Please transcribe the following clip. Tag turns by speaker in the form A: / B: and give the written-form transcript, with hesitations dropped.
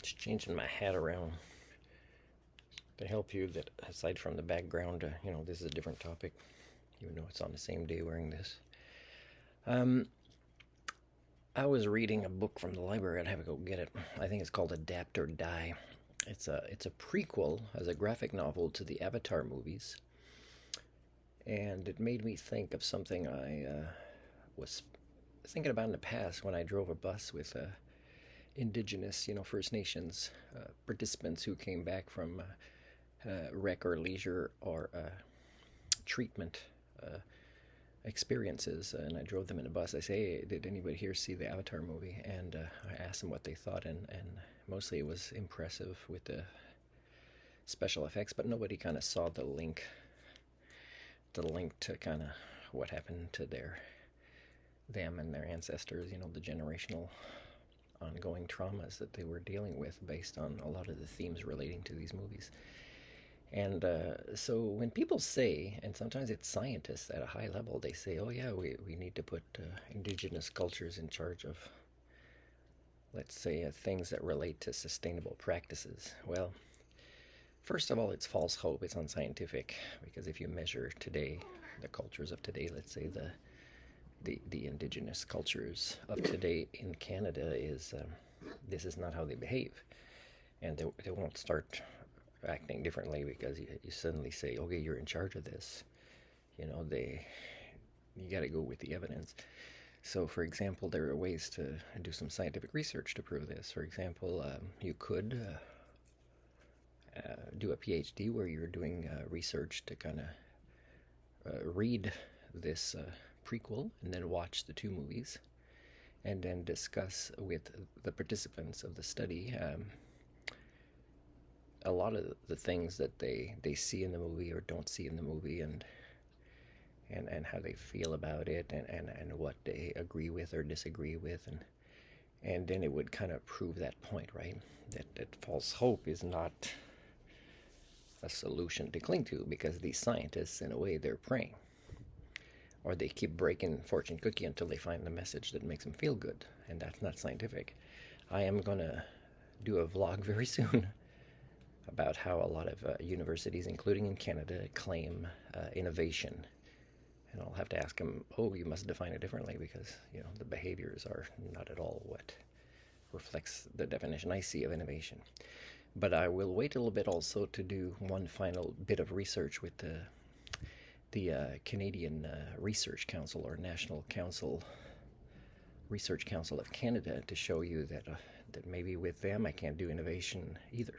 A: Just changing my hat around to help you that aside from the background, this is a different topic, even though it's on the same day wearing this. Um, I was reading a book from the library. I'd have to go get it. I think it's called Adapt or Die. It's a prequel as a graphic novel to the Avatar movies, and it made me think of something I was thinking about in the past when I drove a bus with indigenous, First Nations participants who came back from rec or leisure or treatment experiences, and I drove them in a bus. I say, hey, did anybody here see the Avatar movie? And I asked them what they thought, and mostly it was impressive with the special effects, but nobody kind of saw the link to kind of what happened to them and their ancestors. The generational ongoing traumas that they were dealing with based on a lot of the themes relating to these movies. And so when people say, and sometimes it's scientists at a high level, they say, oh yeah, we need to put indigenous cultures in charge of, let's say, things that relate to sustainable practices. Well, first of all, it's false hope. It's unscientific, because if you measure today, the cultures of today, let's say the indigenous cultures of today in Canada this is not how they behave. And they won't start acting differently because you suddenly say, okay, you're in charge of this. You got to go with the evidence. So, for example, there are ways to do some scientific research to prove this. For example, you could do a PhD where you're doing research to kind of read this prequel and then watch the two movies and then discuss with the participants of the study a lot of the things that they see in the movie or don't see in the movie, and how they feel about it, and what they agree with or disagree with, and then it would kind of prove that point, right? That false hope is not a solution to cling to, because these scientists, in a way, they're praying, or they keep breaking fortune cookie until they find the message that makes them feel good, and that's not scientific. I am gonna do a vlog very soon about how a lot of universities, including in Canada, claim innovation. And I'll have to ask them, oh, you must define it differently, because, the behaviors are not at all what reflects the definition I see of innovation. But I will wait a little bit also to do one final bit of research with the Canadian Research Council, or National Council, Research Council of Canada, to show you that maybe with them I can't do innovation either.